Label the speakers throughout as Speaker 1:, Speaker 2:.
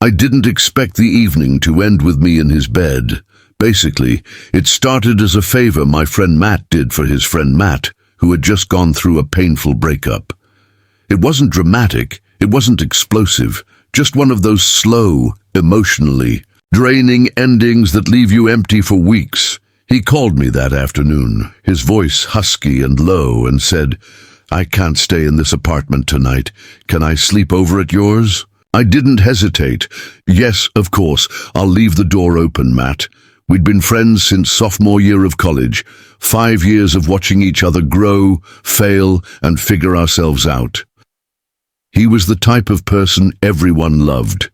Speaker 1: I didn't expect the evening to end with me in his bed. Basically, it started as a favor my friend Matt did for his friend Matt, who had just gone through a painful breakup. It wasn't dramatic, it wasn't explosive, just one of those slow, emotionally draining endings that leave you empty for weeks. He called me that afternoon, his voice husky and low, and said, "I can't stay in this apartment tonight. Can I sleep over at yours?" I didn't hesitate. "Yes, of course, I'll leave the door open, Matt." We'd been friends since sophomore year of college, 5 years of watching each other grow, fail, and figure ourselves out. He was the type of person everyone loved.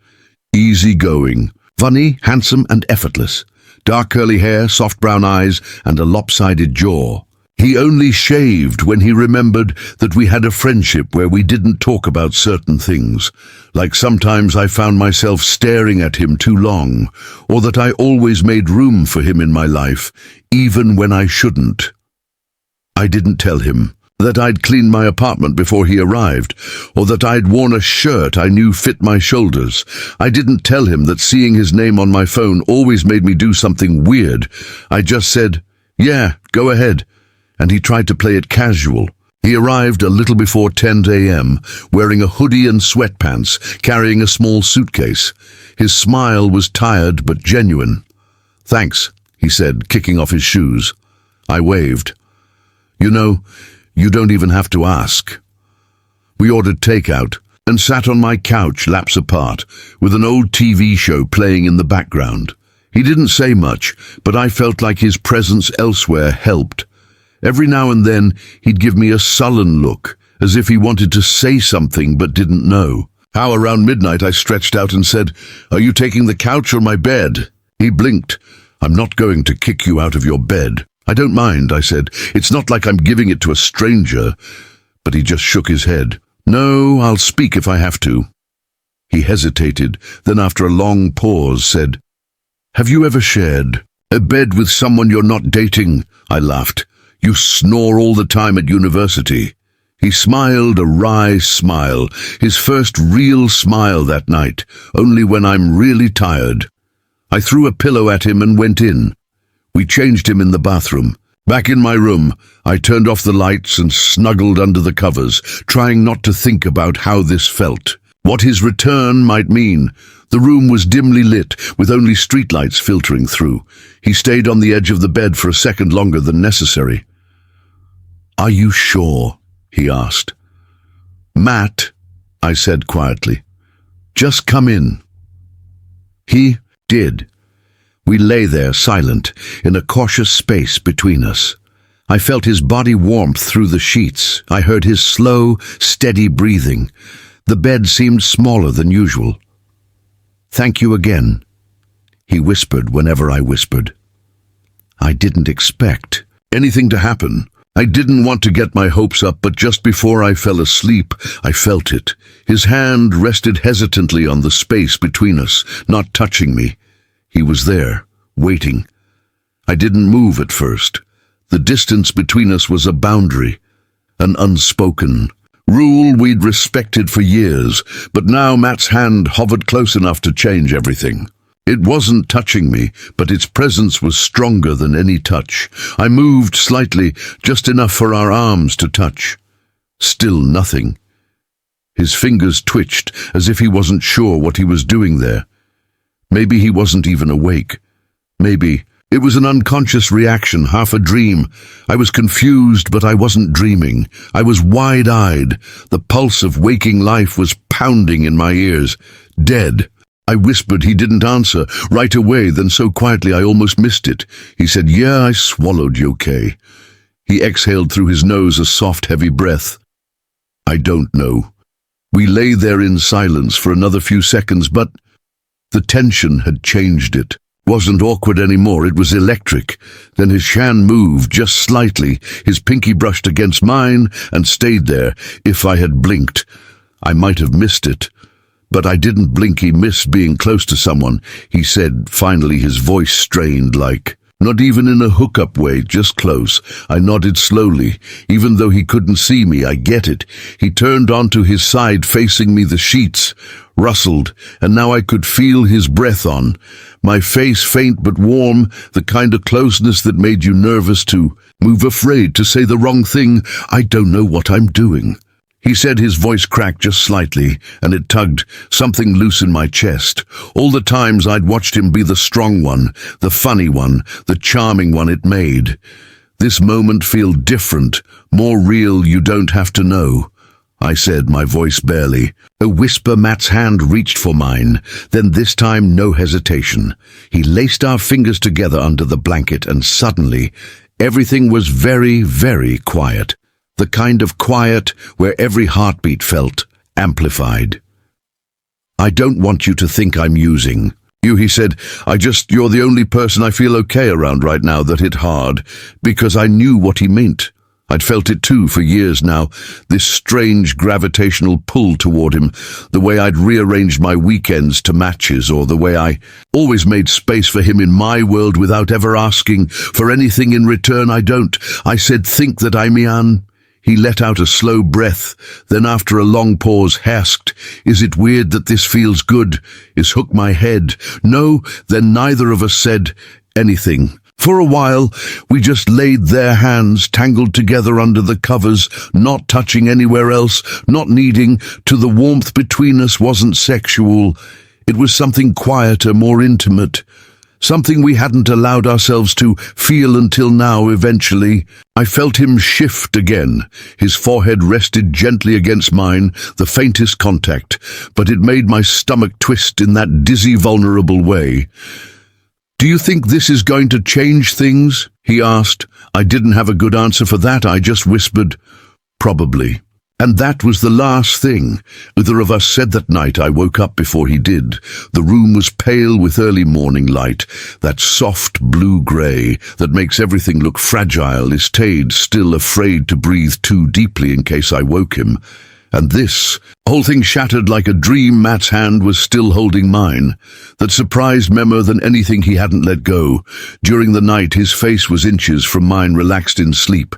Speaker 1: Easygoing, funny, handsome, and effortless. Dark curly hair, soft brown eyes, and a lopsided jaw. He only shaved when he remembered that we had a friendship where we didn't talk about certain things, like sometimes I found myself staring at him too long, or that I always made room for him in my life, even when I shouldn't. I didn't tell him that I'd cleaned my apartment before he arrived, or that I'd worn a shirt I knew fit my shoulders. I didn't tell him that seeing his name on my phone always made me do something weird. I just said, "Yeah, go ahead." And he tried to play it casual. He arrived a little before 10 a.m., wearing a hoodie and sweatpants, carrying a small suitcase. His smile was tired but genuine. "Thanks," he said, kicking off his shoes. I waved. "You know, you don't even have to ask." We ordered takeout and sat on my couch laps apart, with an old TV show playing in the background. He didn't say much, but I felt like his presence elsewhere helped. Every now and then, he'd give me a sullen look, as if he wanted to say something but didn't know. How around midnight I stretched out and said, "Are you taking the couch or my bed?" He blinked. "I'm not going to kick you out of your bed." "I don't mind," I said. "It's not like I'm giving it to a stranger." But he just shook his head. "No, I'll speak if I have to." He hesitated, then after a long pause said, "Have you ever shared a bed with someone you're not dating?" I laughed. "You snore all the time at university." He smiled a wry smile, his first real smile that night, only when I'm really tired. I threw a pillow at him and went in. We changed him in the bathroom. Back in my room, I turned off the lights and snuggled under the covers, trying not to think about how this felt, what his return might mean. The room was dimly lit, with only streetlights filtering through. He stayed on the edge of the bed for a second longer than necessary. "Are you sure?" he asked. "Matt," I said quietly, "just come in." He did. We lay there silent, in a cautious space between us. I felt his body warmth through the sheets. I heard his slow, steady breathing. The bed seemed smaller than usual. "Thank you again," he whispered whenever I whispered. I didn't expect anything to happen. I didn't want to get my hopes up, but just before I fell asleep, I felt it. His hand rested hesitantly on the space between us, not touching me. He was there, waiting. I didn't move at first. The distance between us was a boundary, an unspoken rule we'd respected for years, but now Matt's hand hovered close enough to change everything. It wasn't touching me, but its presence was stronger than any touch. I moved slightly, just enough for our arms to touch. Still nothing. His fingers twitched, as if he wasn't sure what he was doing there. Maybe he wasn't even awake. Maybe it was an unconscious reaction, half a dream. I was confused, but I wasn't dreaming. I was wide-eyed. The pulse of waking life was pounding in my ears. Dead. I whispered. He didn't answer. Right away, then so quietly I almost missed it. He said, "Yeah, I swallowed you, okay." He exhaled through his nose a soft, heavy breath. I don't know. We lay there in silence for another few seconds, but the tension had changed it. Wasn't awkward anymore, it was electric. Then his hand moved just slightly. His pinky brushed against mine and stayed there. If I had blinked, I might have missed it. But I didn't blink. He missed being close to someone. He said, finally, his voice strained like, Not even in a hookup way, just close. I nodded slowly. Even though he couldn't see me, I get it. He turned onto his side, facing me. The sheets rustled, and now I could feel his breath on my face, faint but warm, the kind of closeness that made you nervous to move, afraid to say the wrong thing. I don't know what I'm doing, he said. His voice cracked just slightly, and it tugged something loose in my chest. All the times I'd watched him be the strong one, the funny one, the charming one, it made this moment feel different, more real. You don't have to know, I said, my voice barely a whisper. Matt's hand reached for mine, then this time no hesitation. He laced our fingers together under the blanket, and suddenly everything was very, very quiet. The kind of quiet where every heartbeat felt amplified. I don't want you to think I'm using you, he said. You're the only person I feel okay around right now. That hit hard, because I knew what he meant. I'd felt it too for years now, this strange gravitational pull toward him, the way I'd rearranged my weekends to match his, or the way I always made space for him in my world without ever asking for anything in return. I said, think that I mean. He let out a slow breath, then after a long pause asked, is it weird that this feels good? Is hook my head? No. Then neither of us said anything. For a while, we just laid there, hands tangled together under the covers, not touching anywhere else, not needing to. The warmth between us wasn't sexual. It was something quieter, more intimate. Something we hadn't allowed ourselves to feel until now. Eventually, I felt him shift again. His forehead rested gently against mine, the faintest contact, but it made my stomach twist in that dizzy, vulnerable way. Do you think this is going to change things? He asked. I didn't have a good answer for that. I just whispered, probably. And that was the last thing either of us said that night. I woke up before he did. The room was pale with early morning light, that soft blue-grey that makes everything look fragile. He stayed still, afraid to breathe too deeply in case I woke him. And this whole thing shattered like a dream. Matt's hand was still holding mine. That surprised me more than anything. He hadn't let go. During the night, his face was inches from mine, relaxed in sleep.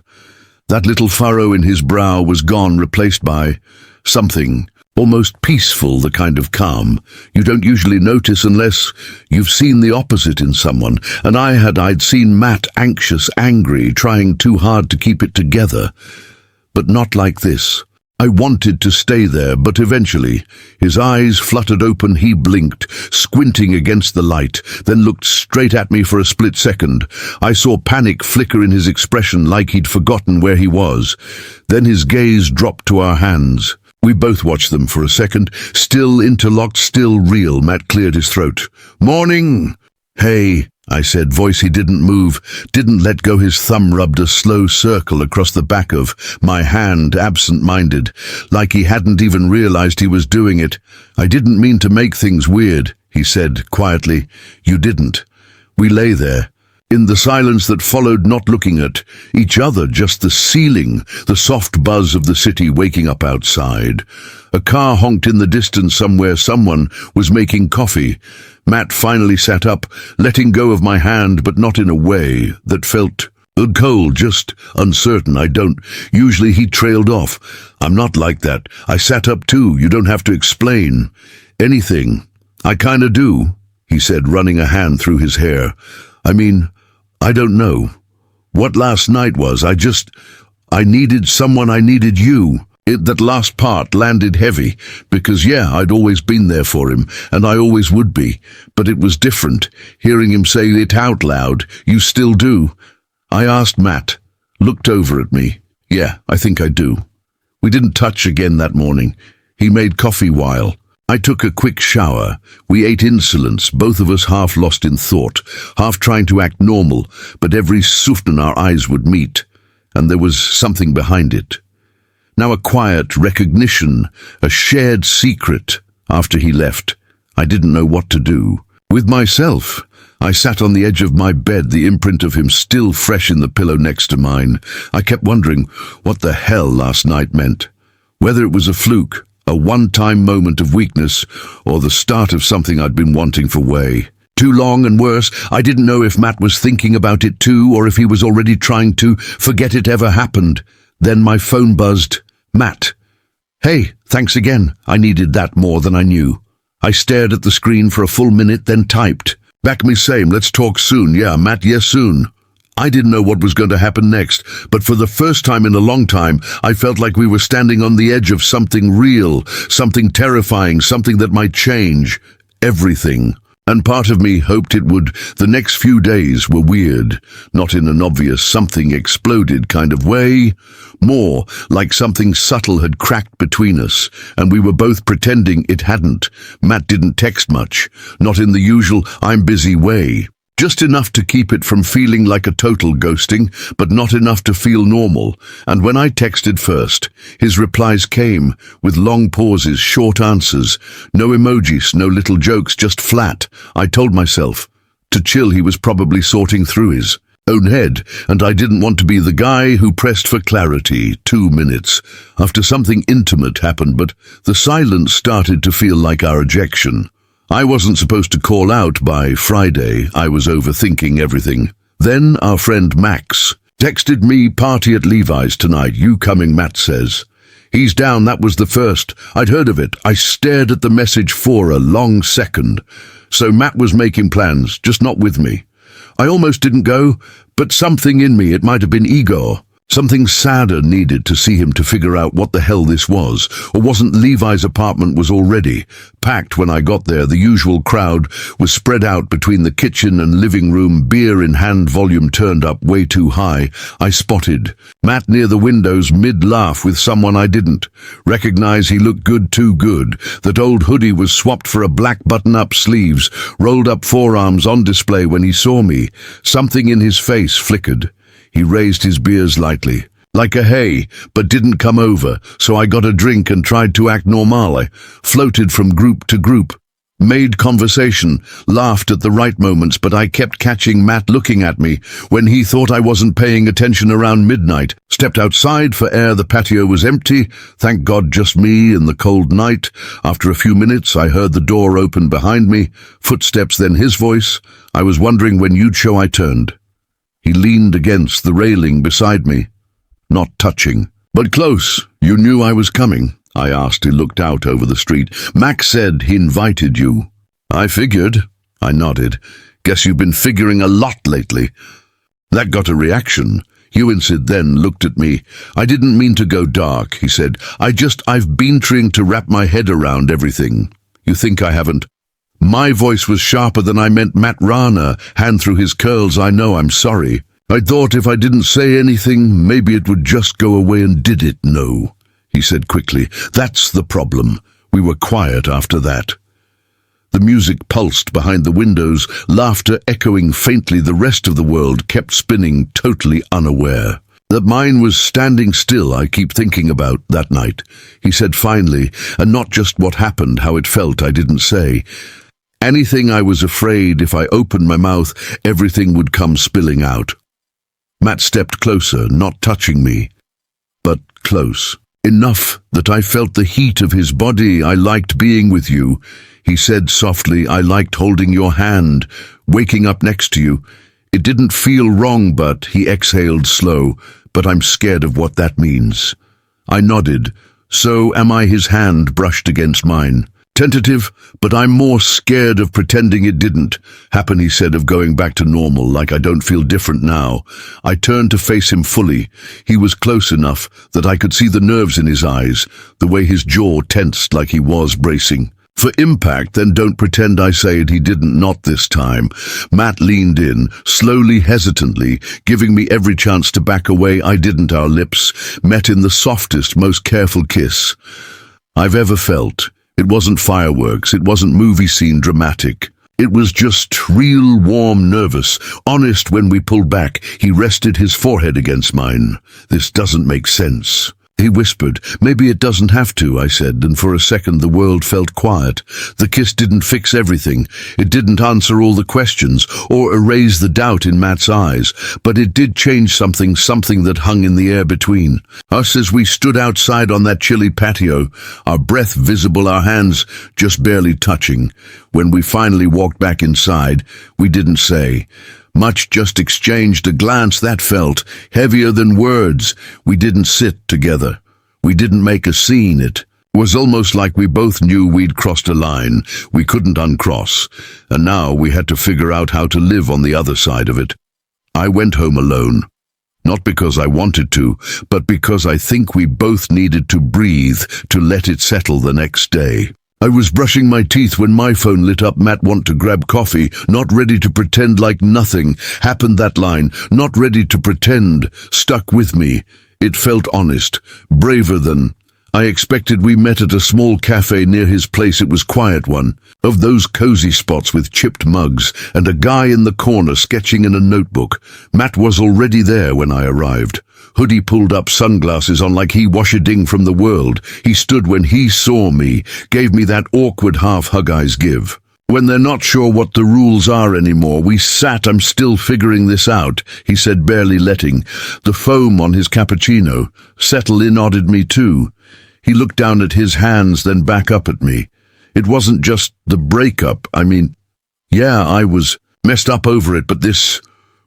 Speaker 1: That little furrow in his brow was gone, replaced by something almost peaceful, the kind of calm you don't usually notice unless you've seen the opposite in someone. And I'd seen Matt anxious, angry, trying too hard to keep it together. But not like this. I wanted to stay there, but eventually his eyes fluttered open. He blinked, squinting against the light, then looked straight at me for a split second. I saw panic flicker in his expression, like he'd forgotten where he was. Then his gaze dropped to our hands. We both watched them for a second, still interlocked, still real. Matt cleared his throat. Morning. Hey, I said, voice. He didn't move, didn't let go. His thumb rubbed a slow circle across the back of my hand, absent-minded, like he hadn't even realized he was doing it. I didn't mean to make things weird, he said quietly. You didn't. We lay there, in the silence that followed, not looking at each other, just the ceiling, the soft buzz of the city waking up outside. A car honked in the distance somewhere. Someone was making coffee. Matt finally sat up, letting go of my hand, but not in a way that felt cold, just uncertain. I don't. Usually he trailed off. I'm not like that. I sat up too. You don't have to explain anything. I kinda do, he said, running a hand through his hair. I mean, I don't know what last night was. I needed someone. I needed you. That last part landed heavy, because I'd always been there for him, and I always would be, but it was different, hearing him say it out loud. You still do? I asked. Matt looked over at me. Yeah, I think I do. We didn't touch again that morning. He made coffee while I took a quick shower. We ate insolence, both of us half lost in thought, half trying to act normal, but every souften our eyes would meet, and there was something behind it. Now a quiet recognition, a shared secret. After he left, I didn't know what to do with myself. I sat on the edge of my bed, the imprint of him still fresh in the pillow next to mine. I kept wondering what the hell last night meant. Whether it was a fluke, a one-time moment of weakness, or the start of something I'd been wanting for way Too long, and worse, I didn't know if Matt was thinking about it too, or if he was already trying to forget it ever happened. Then my phone buzzed. Matt. Hey, thanks again. I needed that more than I knew. I stared at the screen for a full minute, then typed. Back me same, let's talk soon. Yeah, Matt, yes, soon. I didn't know what was going to happen next, but for the first time in a long time, I felt like we were standing on the edge of something real, something terrifying, something that might change everything. And part of me hoped it would. The next few days were weird, not in an obvious something exploded kind of way, more like something subtle had cracked between us, and we were both pretending it hadn't. Matt didn't text much, not in the usual I'm busy way. Just enough to keep it from feeling like a total ghosting, but not enough to feel normal. And when I texted first, his replies came, with long pauses, short answers, no emojis, no little jokes, just flat. I told myself, to chill, he was probably sorting through his own head, and I didn't want to be the guy who pressed for clarity. 2 minutes after something intimate happened, but the silence started to feel like our ejection. I wasn't supposed to call out by Friday. I was overthinking everything. Then our friend Max texted me, party at Levi's tonight. You coming, Matt says. He's down, that was the first. I'd heard of it. I stared at the message for a long second. So Matt was making plans, just not with me. I almost didn't go, but something in me, it might have been Igor. Something sadder needed to see him to figure out what the hell this was. Or wasn't Levi's apartment was already packed when I got there? The usual crowd was spread out between the kitchen and living room, beer in hand, volume turned up way too high. I spotted Matt near the windows, mid-laugh with someone I didn't recognize. He looked good, too good. That old hoodie was swapped for a black button-up sleeves, rolled up forearms on display when he saw me. Something in his face flickered. He raised his beers lightly, like a hey, but didn't come over, so I got a drink and tried to act normal. I floated from group to group, made conversation, laughed at the right moments, but I kept catching Matt looking at me when he thought I wasn't paying attention around midnight. Stepped outside for air. The patio was empty. Thank God, just me in the cold night. After a few minutes, I heard the door open behind me, footsteps, then his voice. I was wondering when you'd show. I turned. He leaned against the railing beside me, not touching, but close. You knew I was coming? I asked. He looked out over the street. Max said he invited you. I figured. I nodded. Guess you've been figuring a lot lately. That got a reaction. Hewinson then looked at me. I didn't mean to go dark, he said. I've been trying to wrap my head around everything. You think I haven't? My voice was sharper than I meant. Matt Rana, hand through his curls. I know, I'm sorry. I thought if I didn't say anything, maybe it would just go away, and did it? No, he said quickly. That's the problem. We were quiet after that. The music pulsed behind the windows, laughter echoing faintly. The rest of the world kept spinning, totally unaware. That mine was standing still. I keep thinking about that night, he said finally, and not just what happened, how it felt. I didn't say anything. I was afraid if I opened my mouth, everything would come spilling out. Matt stepped closer, not touching me, but close. Enough that I felt the heat of his body. I liked being with you, he said softly. I liked holding your hand, waking up next to you. It didn't feel wrong, but he exhaled slow. But I'm scared of what that means. I nodded. So am I. His hand brushed against mine. Tentative, but I'm more scared of pretending it didn't happen, he said, of going back to normal, like I don't feel different now. I turned to face him fully. He was close enough that I could see the nerves in his eyes, the way his jaw tensed like he was bracing for impact. Then don't pretend I say it. He didn't, not this time. Matt leaned in, slowly, hesitantly, giving me every chance to back away. I didn't. Our lips met in the softest, most careful kiss I've ever felt. It wasn't fireworks, it wasn't movie scene dramatic. It was just real, warm, nervous, honest. When we pulled back, he rested his forehead against mine. This doesn't make sense. He whispered. Maybe it doesn't have to, I said, and for a second the world felt quiet. The kiss didn't fix everything. It didn't answer all the questions or erase the doubt in Matt's eyes, but it did change something that hung in the air between us as we stood outside on that chilly patio, our breath visible, our hands just barely touching. When we finally walked back inside, we didn't say much, just exchanged a glance that felt heavier than words. We didn't sit together. We didn't make a scene. It was almost like we both knew we'd crossed a line we couldn't uncross, and now we had to figure out how to live on the other side of it. I went home alone. Not because I wanted to, but because I think we both needed to breathe, to let it settle the next day. I was brushing my teeth when my phone lit up. Matt want to grab coffee, not ready to pretend like nothing happened. That line, not ready to pretend, stuck with me. It felt honest, braver than I expected. We met at a small cafe near his place. It was a quiet one, of those cozy spots with chipped mugs and a guy in the corner sketching in a notebook. Matt was already there when I arrived. Hoodie pulled up, sunglasses on, like he was a ding from the world. He stood when he saw me, gave me that awkward half hug eyes give. When they're not sure what the rules are anymore. We sat. I'm still figuring this out, he said, barely letting the foam on his cappuccino settle in. Nodded me too. He looked down at his hands, then back up at me. It wasn't just the breakup. I mean, yeah, I was messed up over it, but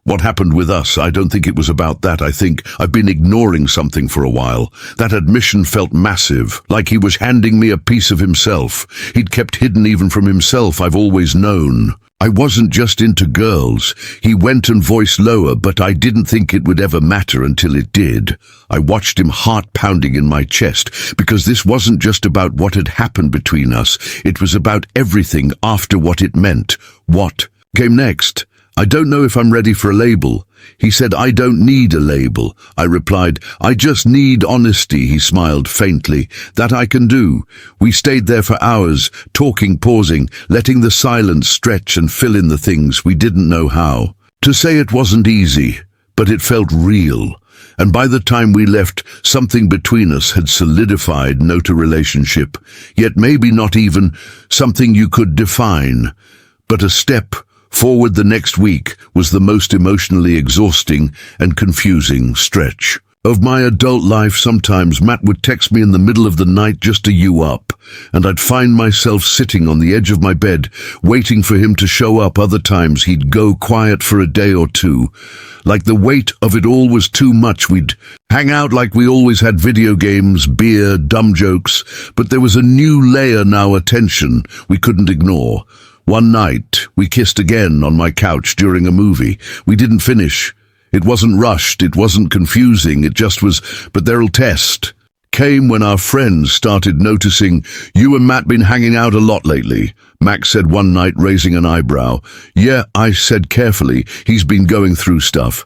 Speaker 1: what happened with us, I don't think it was about that. I think I've been ignoring something for a while. That admission felt massive, like he was handing me a piece of himself he'd kept hidden even from himself. I've always known I wasn't just into girls. He went and voiced lower, but I didn't think it would ever matter until it did. I watched him, heart pounding in my chest, because this wasn't just about what had happened between us. It was about everything after, what it meant. What came next? I don't know if I'm ready for a label. He said, I don't need a label. I replied, I just need honesty. He smiled faintly. That I can do. We stayed there for hours, talking, pausing, letting the silence stretch and fill in the things we didn't know how to say. It wasn't easy, but it felt real. And by the time we left, something between us had solidified. Not a relationship, yet maybe not even something you could define, but a step forward. The next week was the most emotionally exhausting and confusing stretch of my adult life. Sometimes Matt would text me in the middle of the night just to you up, and I'd find myself sitting on the edge of my bed, waiting for him to show up. Other times he'd go quiet for a day or two, like the weight of it all was too much. We'd hang out like we always had, video games, beer, dumb jokes, but there was a new layer now, attention we couldn't ignore. One night, we kissed again on my couch during a movie. We didn't finish. It wasn't rushed, it wasn't confusing, it just was. But their test came when our friends started noticing. You and Matt been hanging out a lot lately, Max said one night, raising an eyebrow. Yeah, I said carefully, he's been going through stuff.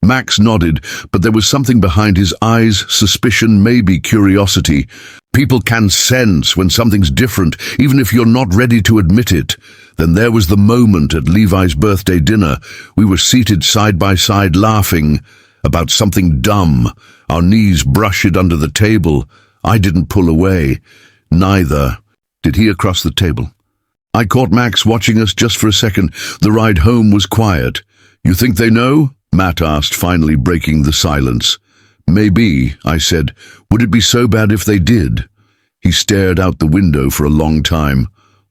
Speaker 1: Max nodded, but there was something behind his eyes, suspicion, maybe curiosity. People can sense when something's different, even if you're not ready to admit it. Then there was the moment at Levi's birthday dinner. We were seated side by side, laughing about something dumb. Our knees brushed under the table. I didn't pull away. Neither did he across the table. I caught Max watching us just for a second. The ride home was quiet. You think they know? Matt asked, finally breaking the silence. Maybe, I said. Would it be so bad if they did? He stared out the window for a long time.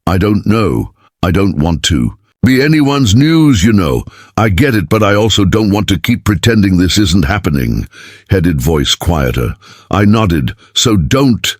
Speaker 1: I don't know. I don't want to be anyone's news, you know. I get it, but I also don't want to keep pretending this isn't happening. Headed voice quieter. I nodded. So don't.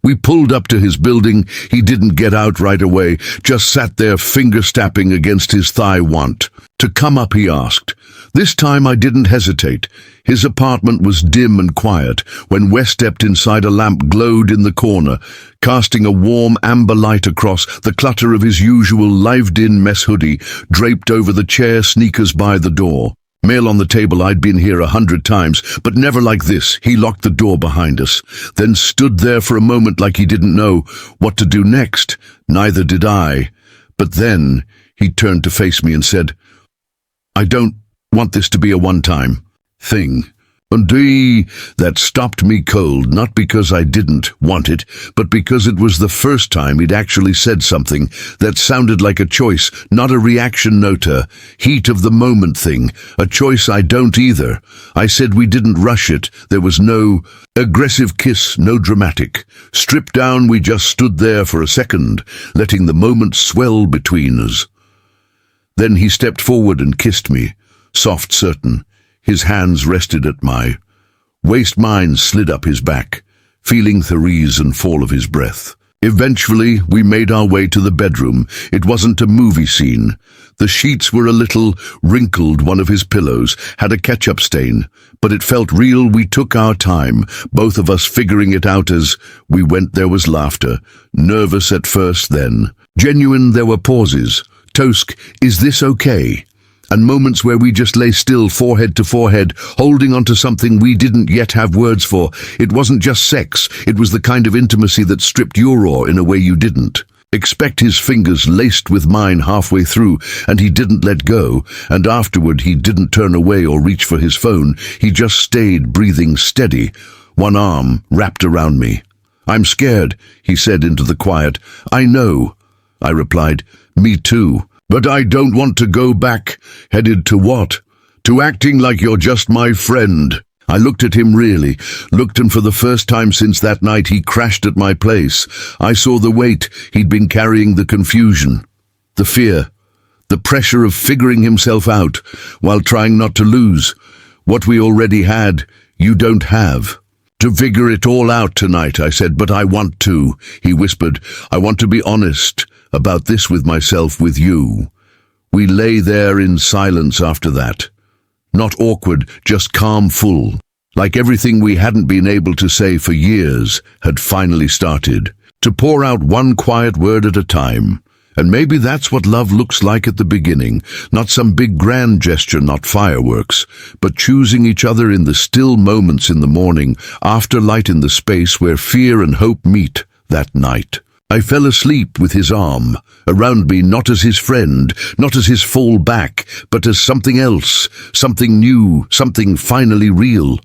Speaker 1: We pulled up to his building. He didn't get out right away, just sat there, finger snapping against his thigh. Want to come up, he asked. This time I didn't hesitate. His apartment was dim and quiet. When Wes stepped inside, a lamp glowed in the corner, casting a warm amber light across the clutter of his usual lived-in mess hoodie draped over the chair, sneakers by the door. Mail on the table. I'd been here 100 times, but never like this. He locked the door behind us, then stood there for a moment like he didn't know what to do next. Neither did I. But then he turned to face me and said, I don't want this to be a one-time thing. And that stopped me cold, not because I didn't want it, but because it was the first time he'd actually said something that sounded like a choice, not a reaction note, heat of the moment thing, a choice I don't either. I said we didn't rush it, there was no aggressive kiss, no dramatic. Stripped down, we just stood there for a second, letting the moment swell between us. Then he stepped forward and kissed me, soft, certain. His hands rested at my waist, mine slid up his back, feeling the rise and fall of his breath. Eventually, we made our way to the bedroom. It wasn't a movie scene. The sheets were a little wrinkled. One of his pillows had a ketchup stain, but it felt real. We took our time, both of us figuring it out as we went. There was laughter, nervous at first, then genuine. There were pauses. Tosk, is this okay? And moments where we just lay still, forehead to forehead, holding onto something we didn't yet have words for. It wasn't just sex, it was the kind of intimacy that stripped your awe in a way you didn't expect. His fingers laced with mine halfway through, and he didn't let go, and afterward he didn't turn away or reach for his phone. He just stayed, breathing steady, one arm wrapped around me. I'm scared, he said into the quiet. I know, I replied. Me too. But I don't want to go back. Headed to what? To acting like you're just my friend. I looked at him, really, looked, and for the first time since that night he crashed at my place. I saw the weight he'd been carrying, the confusion, the fear, the pressure of figuring himself out while trying not to lose what we already had. You don't have to figure it all out tonight, I said. But I want to, he whispered. I want to be honest about this with myself, with you. We lay there in silence after that. Not awkward, just calm, full. Like everything we hadn't been able to say for years had finally started to pour out, one quiet word at a time. And maybe that's what love looks like at the beginning. Not some big grand gesture, not fireworks, but choosing each other in the still moments in the morning, after light, in the space where fear and hope meet. That night I fell asleep with his arm around me, not as his friend, not as his fall back, but as something else, something new, something finally real.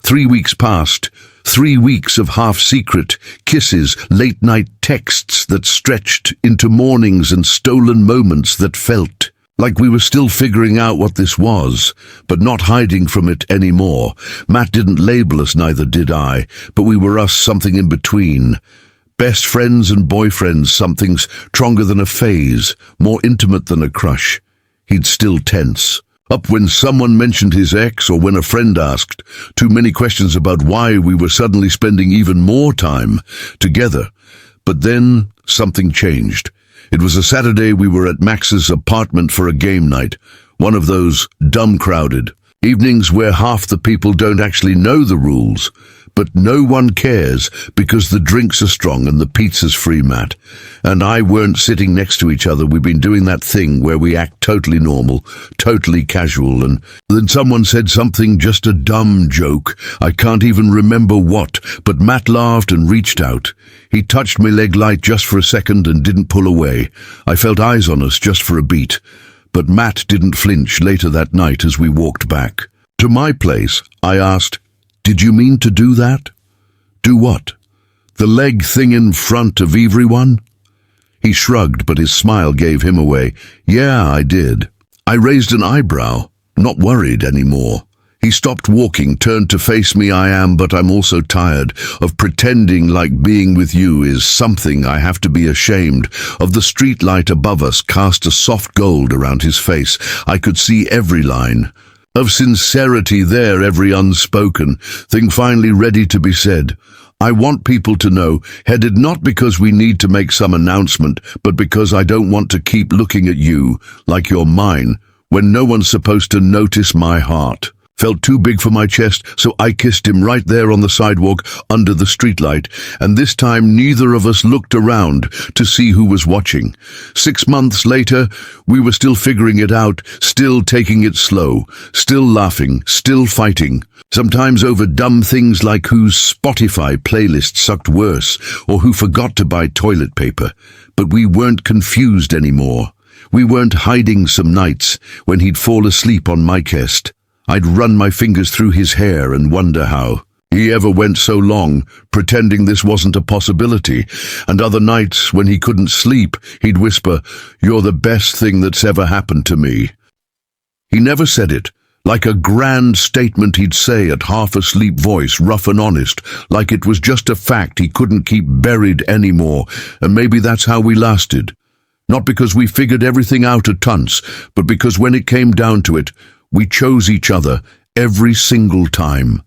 Speaker 1: 3 weeks passed, 3 weeks of half-secret kisses, late-night texts that stretched into mornings, and stolen moments that felt like we were still figuring out what this was, but not hiding from it anymore. Matt didn't label us, neither did I, but we were us, something in between. Best friends and boyfriends, something stronger than a phase, more intimate than a crush. He'd still tense up when someone mentioned his ex, or when a friend asked too many questions about why we were suddenly spending even more time together. But then something changed. It was a Saturday. We were at Max's apartment for a game night, one of those dumb crowded evenings where half the people don't actually know the rules, but no one cares because the drinks are strong and the pizza's free. Matt and I weren't sitting next to each other. We've been doing that thing where we act totally normal, totally casual, and then someone said something, just a dumb joke. I can't even remember what, but Matt laughed and reached out. He touched my leg light just for a second and didn't pull away. I felt eyes on us just for a beat, but Matt didn't flinch. Later that night, as we walked back to my place, I asked, did you mean to do that? Do what? The leg thing in front of everyone? He shrugged, but his smile gave him away. Yeah, I did. I raised an eyebrow, not worried anymore. He stopped walking, turned to face me. I am, but I'm also tired of pretending like being with you is something I have to be ashamed of. The street light above us cast a soft gold around his face. I could see every line of sincerity there, every unspoken thing finally ready to be said. I want people to know, headed not because we need to make some announcement, but because I don't want to keep looking at you like you're mine when no one's supposed to notice. My heart felt too big for my chest, so I kissed him right there on the sidewalk under the streetlight, and this time neither of us looked around to see who was watching. 6 months later, we were still figuring it out, still taking it slow, still laughing, still fighting, sometimes over dumb things like whose Spotify playlist sucked worse, or who forgot to buy toilet paper. But we weren't confused anymore. We weren't hiding some nights when he'd fall asleep on my chest. I'd run my fingers through his hair and wonder how he ever went so long, pretending this wasn't a possibility, and other nights when he couldn't sleep, he'd whisper, "You're the best thing that's ever happened to me." He never said it, like a grand statement he'd say at half-asleep voice, rough and honest, like it was just a fact he couldn't keep buried anymore, and maybe that's how we lasted. Not because we figured everything out at once, but because when it came down to it, we chose each other every single time.